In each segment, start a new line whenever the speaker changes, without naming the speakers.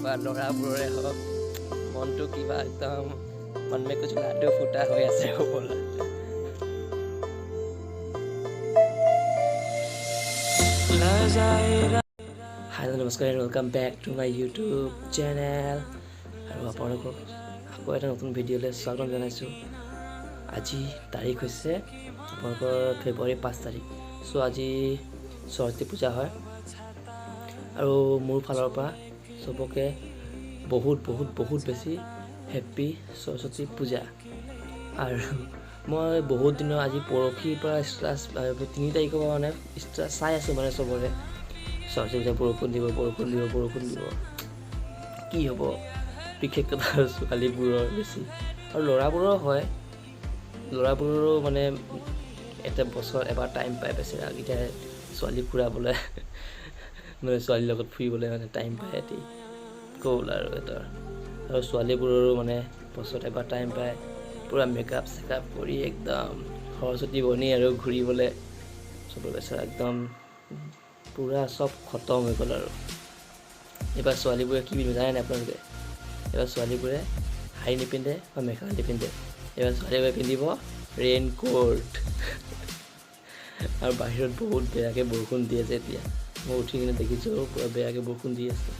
বা ল'ৰাবোৰৰে হওক মনটো কিবা একদম मन में कुछ लाडू फूटा हो ऐसे हो बोला। हेलो नमस्कार and welcome back to my YouTube channel और आपको আকৌ এটা নতুন ভিডিঅ'লৈ স্বাগতম জনাইছোঁ। আজি তাৰিখ হৈছে আপোনালোকৰ ফেব্ৰুৱাৰী 5 তাৰিখ। সো আজি সৰস্বতী পূজা হয় আৰু মোৰ ফালৰ পৰা সবকে বহুত বহুত বহুত বেছি হেপী সৰস্বতী পূজা। আৰু মই বহুত দিনৰ আজি পৰহিৰ পৰা ষ্টাৰ্ট 3 তাৰিখৰ পৰা মানে ষ্টাৰ্ট চাই আছোঁ মানে সবৰে সৰস্বতী পূজা বৰষুণ দিব কি হ'ব। বিশেষকৈ ছোৱালীবোৰৰ বেছি আৰু ল'ৰাবোৰৰ হয়, ল'ৰাবোৰৰো মানে এটা বছৰ এবাৰ টাইম পায় বেছিৰা এতিয়া ছোৱালী ফুৰাবলৈ মানে ছোৱালীৰ লগত ফুৰিবলৈ মানে টাইম পায় এটি গ'ল আৰু এটা আৰু ছোৱালীবোৰৰো মানে বছৰত এবাৰ টাইম পায় পূৰা মেকআপ চেকআপ কৰি একদম সৰস্বতী বনি আৰু ঘূৰিবলৈ চবৰ বেচৰা একদম পূৰা চব খতম হৈ গ'ল। আৰু এইবাৰ ছোৱালীবোৰে কি পিন্ধিব জানে আপোনালোকে? এইবাৰ ছোৱালীবোৰে শাৰী নিপিন্ধে বা মেখেলা নিপিন্ধে, এইবাৰ ছোৱালীবোৰে পিন্ধিব ৰেইনকোট। আৰু বাহিৰত বহুত বেয়াকৈ বৰষুণ দি আছে এতিয়া, মই উঠি কিনে দেখিছোঁ পূৰা বেয়াকৈ বৰষুণ দি আছে।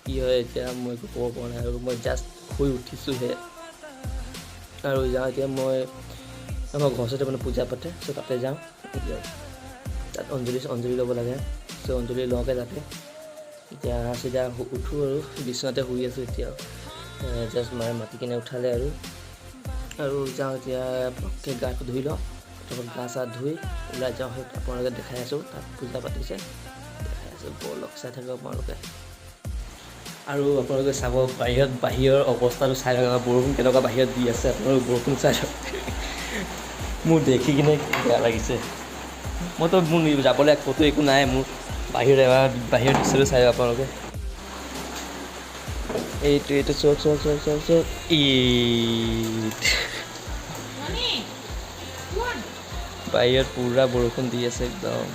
কি হয় এতিয়া মই একো ক'ব পৰা নাই আৰু মই জাষ্ট শুই উঠিছোঁহে আৰু যাওঁ এতিয়া মই আমাৰ ঘৰৰ ওচৰতে মানে পূজা পাতে চ' তাতে যাওঁ। তাত অঞ্জলি ল'ব লাগে চ' অঞ্জলি লওঁগৈ তাতে। এতিয়া চিধা উঠোঁ আৰু বিচনাতে শুই আছোঁ এতিয়া জাষ্ট মায়ে মাতি কিনে উঠালে আৰু যাওঁ এতিয়া পটককৈ গাটো ধুই লওঁ, তাৰপৰা গা চা ধুই ওলাই যাওঁ। সেই আপোনালোকে দেখাই আছোঁ তাত পূজা পাতিছে, দেখাই আছোঁ ব'লক চাই থাকিব আপোনালোকে। আৰু আপোনালোকে চাব বাহিৰৰ অৱস্থাটো চাই লওক, বৰষুণ কেনেকুৱা বাহিৰত দি আছে আপোনালোকে বৰষুণ চাই লওক। মোৰ দেখি কিনে বেয়া লাগিছে, মইতো মোৰ যাবলৈ ক'তো একো নাই, মোৰ বাহিৰৰ দৃশ্যটো চাই লওক আপোনালোকে। এইটো চক বাহিৰত পূৰা বৰষুণ দি আছে একদম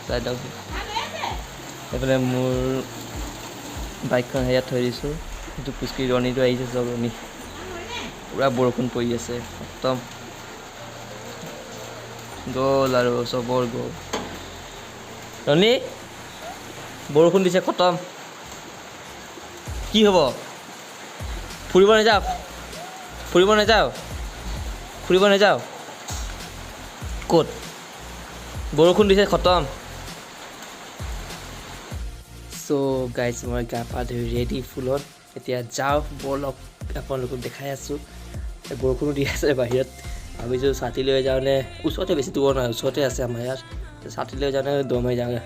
চাই লওক। এইফালে মোৰ বাইকখন হেৰিয়াত থৈ দিছোঁ, সেইটো খোজকাঢ়ি ৰণীটো আহিছে চব ৰণী, পূৰা বৰষুণ পৰি আছে একদম গ'ল আৰু চবৰ গ'ল। ৰণী বৰষুণ দিছে খতম, কি হ'ব? ফুৰিব নাযাওঁ ক'ত? বৰষুণ দিছে খতম। চ' গাইজ মই গা পা ধুই ৰেডি ফুলত, এতিয়া যাওঁ ব'লক আপোনালোকক দেখাই আছোঁ। বৰষুণো দি আছে বাহিৰত, ভাবিছোঁ ছাতি লৈ যাওঁ নে, ওচৰতে বেছি দূৰ নহয়, ওচৰতে আছে আমাৰ ইয়াত, ছাতি লৈ যাওঁ নে দৌৰ মাৰি যাওঁগৈ,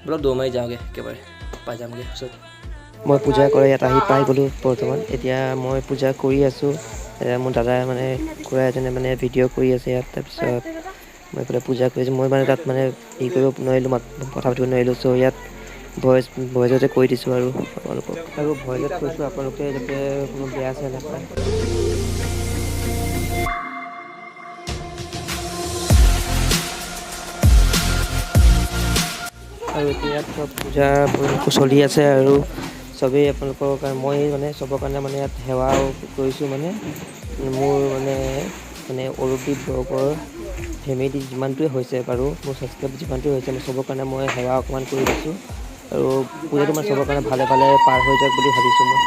ব'লক দৌৰ মাৰি যাওঁগৈ একেবাৰে পাই যামগৈ ওচৰত। মই পূজা কৰি ইয়াত আহি পাই গ'লোঁ বৰ্তমান। এতিয়া মই পূজা কৰি আছোঁ, মোৰ দাদাই মানে খুৰা এজনে মানে ভিডিঅ' কৰি আছে ইয়াত, তাৰপিছত মই এইফালে পূজা কৰিছোঁ। মই মানে তাত মানে হেৰি কৰিব নোৱাৰিলোঁ, কথা পাতিব নোৱাৰিলোঁ, চ' ইয়াত ভইচতে কৈ দিছোঁ আৰু আপোনালোকক, আৰু ভইচত কৈছোঁ আপোনালোকে যাতে কোনো বেয়া চেয়া নাপায়। আৰু এতিয়া চব পূজা চলি আছে আৰু চবেই আপোনালোকৰ কাৰণে মই মানে চবৰ কাৰণে মানে ইয়াত সেৱাও কৰিছোঁ। মানে মোৰ মানে অৰূপদীপ ব্লগৰ ফেমিলি যিমানটোৱে হৈছে বাৰু, মোৰ ছাবস্ক্ৰাইব যিমানটোৱে হৈছে, মই চবৰ কাৰণে মই সেৱা অকণমান কৰি দিছোঁ আৰু পূজাটো মানে চবৰ কাৰণে ভালে ভালে পাৰ হৈ যাওক বুলি ভাবিছোঁ মই।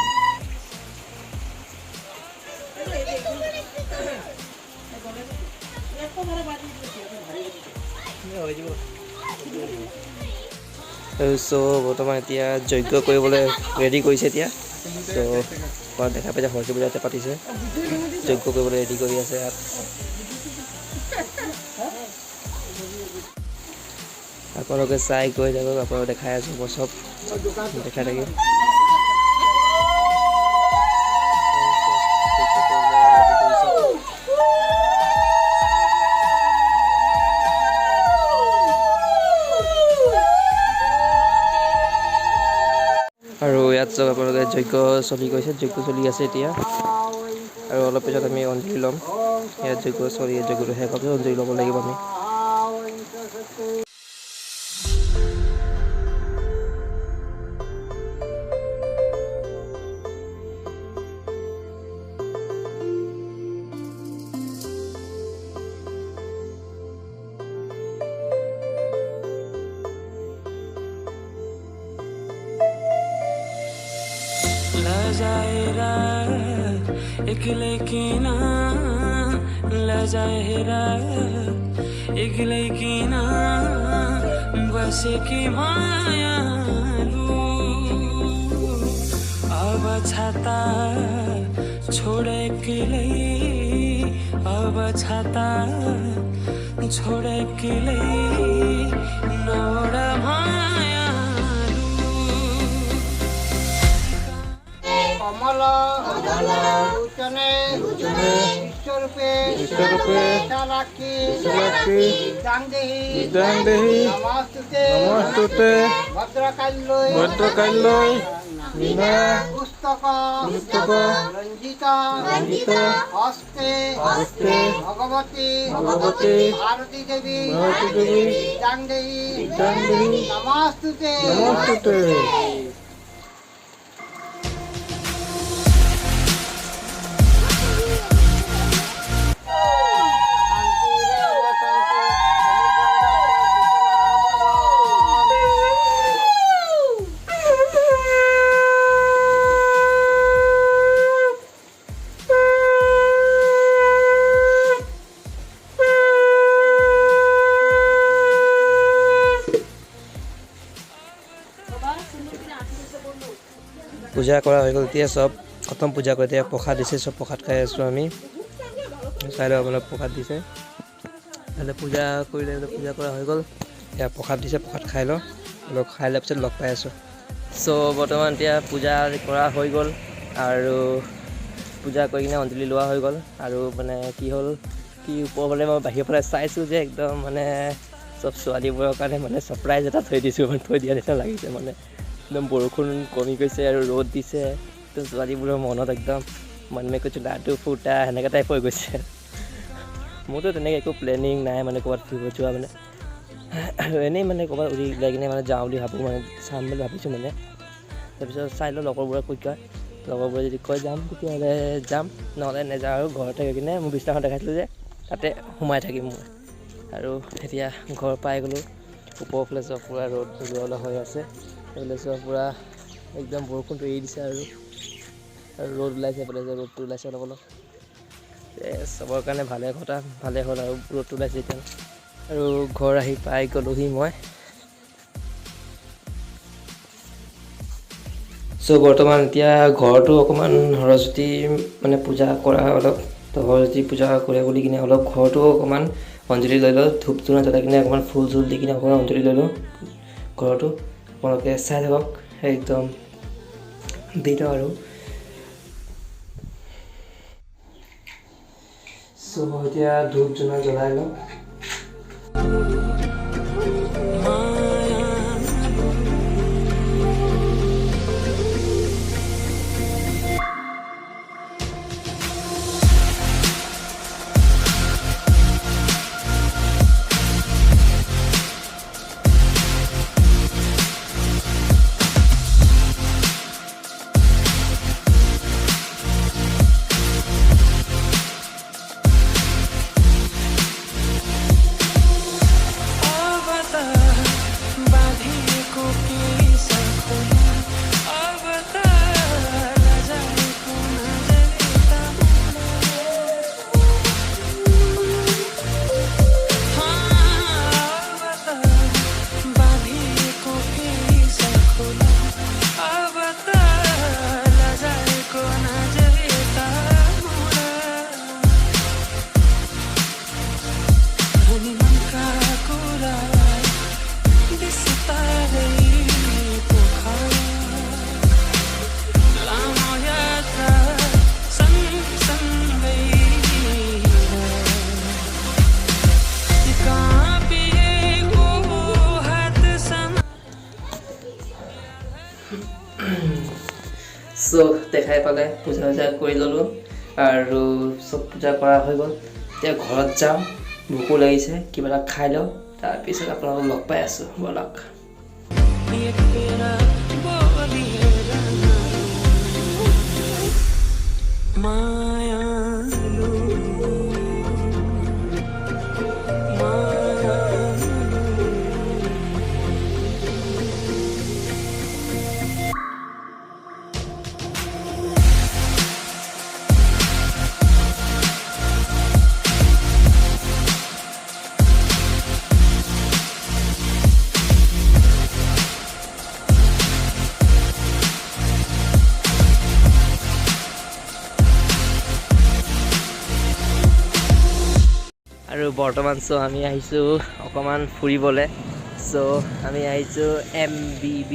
চ' বৰ্তমান এতিয়া যজ্ঞ কৰিবলৈ ৰেডি কৰিছে এতিয়া, চ' ঘৰত দেখা পাইছে সৰস্বতী পূজা এতিয়া পাতিছে, যজ্ঞ কৰিবলৈ ৰেডি কৰি আছে ইয়াত। আপোনালোকে চাই গৈ থাকক, আপোনালোকে দেখাই আছোঁ মই চব দেখাই থাকিম। আৰু ইয়াত চব আপোনালোকে যজ্ঞ চলি গৈছে, যজ্ঞ চলি আছে এতিয়া, আৰু অলপ পিছত আমি অঞ্জলি ল'ম। ইয়াত যজ্ঞ চলি যজ্ঞটো শেষ হ'লে অঞ্জলি ল'ব লাগিব আমি।
जाए रात एक लेकिना ले जाए रात एक लेकिना बस की मायालू अब छाता छोड़े के लिए अब छाता छोड़े के लिए नोड़ मायालू
कमल उचने विश्वरूपे विशालाक्षी विद्यांदेहि नमस्तुते भद्रकाल्यै पुस्तक रंजित हस्ते भगवती भारती देवी विद्यांदेहि नमस्तुते।
পূজা কৰা হৈ গ'ল। এতিয়া চব খতম পূজা কৰি এতিয়া প্ৰসাদ দিছে, চব প্ৰসাদ খাই আছোঁ আমি। চাই লওক আপোনাক প্ৰসাদ দিছে, তাহলে পূজা কৰিলে পূজা কৰা হৈ গ'ল। এতিয়া প্ৰসাদ দিছে, প্ৰসাদ খাই লওঁ, অলপ খাই লোৱাৰ পিছত লগ পাই আছোঁ। চ' বৰ্তমান এতিয়া পূজা কৰা হৈ গ'ল আৰু পূজা কৰি কিনে অঞ্জলি লোৱা হৈ গ'ল। আৰু মানে কি হ'ল কি ওপৰ ফালে মই বাহিৰৰ ফালে চাইছোঁ যে একদম মানে চব ছোৱালীবোৰৰ কাৰণে মানে ছাৰপ্ৰাইজ এটা থৈ দিছোঁ, মানে থৈ দিয়া নিচিনা লাগিছে। মানে একদম বৰষুণ কমি গৈছে আৰু ৰ'দ দিছে, তো ছোৱালীবোৰৰ মনত একদম মনমে কুছ লাডু ফুটা সেনেকুৱা টাইপ হৈ গৈছে। মোৰতো তেনেকৈ একো প্লেনিং নাই মানে ক'ৰবাত ফুৰিব যোৱা মানে, আৰু এনেই মানে ক'ৰবাত উৰি ওলাই কিনে মানে যাওঁ বুলি ভাবোঁ, মানে চাম বুলি ভাবিছোঁ মানে। তাৰপিছত চাই লওঁ লগৰবোৰে কৈ কয়, লগৰবোৰে যদি কয় যাম তেতিয়াহ'লে যাম, নহ'লে নাযাওঁ আৰু ঘৰতে গৈ কিনে মোৰ বিছনাখন দেখাইছিলোঁ যে তাতে সোমাই থাকিম মই। আৰু এতিয়া ঘৰ পাই গ'লোঁ। ওপৰৰ ফালে চব পূৰা ৰ'দ উজ্বলা হৈ আছে, এইফালে চব পূৰা একদম বৰষুণটো এৰি দিছে আৰু ৰ'দ ওলাইছে, এইফালে যে ৰ'দটো ওলাইছে অলপ অলপ। চবৰ কাৰণে ভালে হ'ল আৰু ৰ'দটো ওলাইছে এতিয়া। আৰু ঘৰ আহি পাই গ'লোহি মই। চ' বৰ্তমান এতিয়া ঘৰটো অকণমান সৰস্বতী মানে পূজা কৰা অলপ, তো সৰস্বতী পূজা কৰে বুলি কিনে অলপ ঘৰটো অকণমান অঞ্জলি লৈ লওঁ, ধূপ ধূনা জ্বলাই কিনে অকণমান ফুল চুল দি কিনে অকণমান অঞ্জলি লৈ লওঁ ঘৰটো। আপোনালোকে চাই থাকক, একদম দি লওঁ আৰু। চ' এতিয়া ধূপ ধূনা জ্বলাই লওঁ। চ' দেখাই পালে পূজা চূজা কৰি ল'লোঁ আৰু চব পূজা কৰা হৈ গ'ল। এতিয়া ঘৰত যাওঁ, ভোকো লাগিছে, কিবা এটা খাই লওঁ, তাৰপিছত আপোনালোকক লগ পাই আছোঁ, ব'লক। আৰু বৰ্তমান আমি আহিছোঁ অকণমান ফুৰিবলৈ আমি আহিছোঁ MBB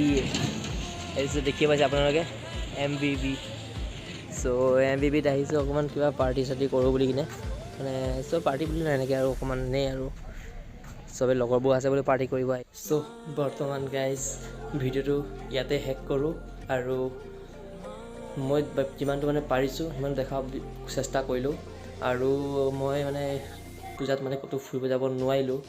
আহিছোঁ দেখি পাইছে আপোনালোকে MBB MBBত আহিছোঁ অকণমান কিবা পাৰ্টি চাৰ্টি কৰোঁ বুলি কিনে মানে পাৰ্টি বুলি নাই এনেকৈ আৰু অকণমান এনেই আৰু চবে লগৰবোৰ আছে বুলি পাৰ্টি কৰিব বৰ্তমান গাইজ ভিডিঅ'টো ইয়াতে শেষ কৰোঁ আৰু মই যিমানটো মানে পাৰিছোঁ সিমান দেখাব চেষ্টা কৰিলোঁ আৰু মই মানে পূজাত মানে ক'তো ফুৰিব যাব নোৱাৰিলোঁ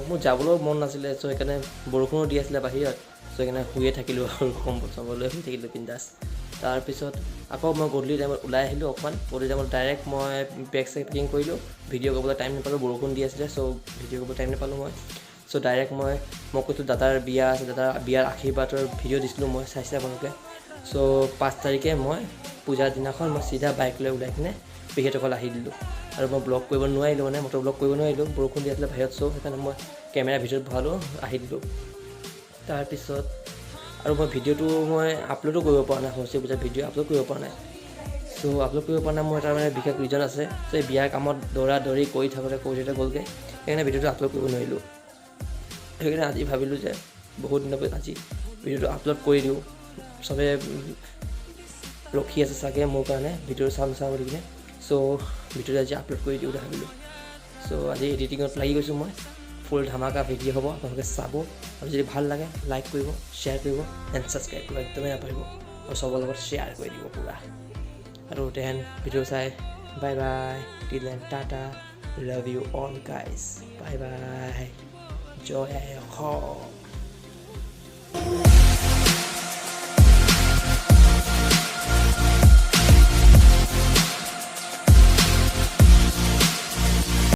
মোৰ যাবলৈও মন নাছিলে সেইকাৰণে বৰষুণো দি আছিলে বাহিৰত সেইকাৰণে শুয়ে থাকিলোঁ আৰু কম্বল চম্বল শুই থাকিলোঁ বিন্দাছ তাৰপিছত আকৌ মই গধূলি টাইমত ওলাই আহিলোঁ অকণমান গধূলি টাইমত ডাইৰেক্ট মই বেগ চেগ পেকিং কৰিলোঁ ভিডিঅ' কৰিবলৈ টাইম নাপালোঁ বৰষুণ দি আছিলে ভিডিঅ' কৰিবলৈ টাইম নাপালোঁ মই ডাইৰেক্ট মই কৈছোঁ দাদাৰ বিয়া আছে দাদাৰ বিয়াৰ আশীৰ্বাদৰ ভিডিঅ' দিছিলোঁ মই চাইছে আপোনালোকে 5 তাৰিখে মই পূজাৰ দিনাখন মই চিধা বাইক লৈ ওলাই কিনে পেহীহঁতৰ আহি দিলোঁ আৰু মই ব্লগ কৰিব নোৱাৰিলোঁ মানে মটৰ ব্লগ কৰিব নোৱাৰিলোঁ বৰষুণ দি আছিলে বাহিৰত সেইকাৰণে মই কেমেৰা ভিতৰত ভৰালোঁ আহি দিলোঁ তাৰপিছত আৰু মই ভিডিঅ'টো মই আপলোডো কৰিব পৰা নাই সৰস্বতী পূজাৰ ভিডিঅ' আপলোড কৰিব পৰা নাই আপলোড কৰিব পৰা নাই মোৰ এটা মানে বিশেষ ৰিজন আছে এই বিয়াৰ কামত দৌৰা দৌৰি কৰি থাকোঁতে গ'লগৈ সেইকাৰণে ভিডিঅ'টো আপলোড কৰিব নোৱাৰিলোঁ সেইকাৰণে আজি ভাবিলোঁ যে বহুত দিনৰ পিছত আজি ভিডিঅ'টো আপলোড কৰি দিওঁ চবে ৰখি আছে চাগে মোৰ কাৰণে ভিডিঅ'টো চাম বুলি কিনে ভিডিঅ'টো আজি আপলোড কৰি দিওঁ ভাবিলোঁ আজি এডিটিঙত লাগি গৈছোঁ মই ফুল ধামাকা ভিডিঅ' হ'ব আপোনালোকে চাব আৰু যদি ভাল লাগে লাইক কৰিব শ্বেয়াৰ কৰিব এণ্ড ছাবস্ক্ৰাইব কৰিব একদমেই নাপাহৰিব আৰু চবৰ লগত শ্বেয়াৰ কৰি দিব পূৰা আৰু দেন ভিডিঅ' চাই bye bye till and tata love you all guys bye bye জয় অসম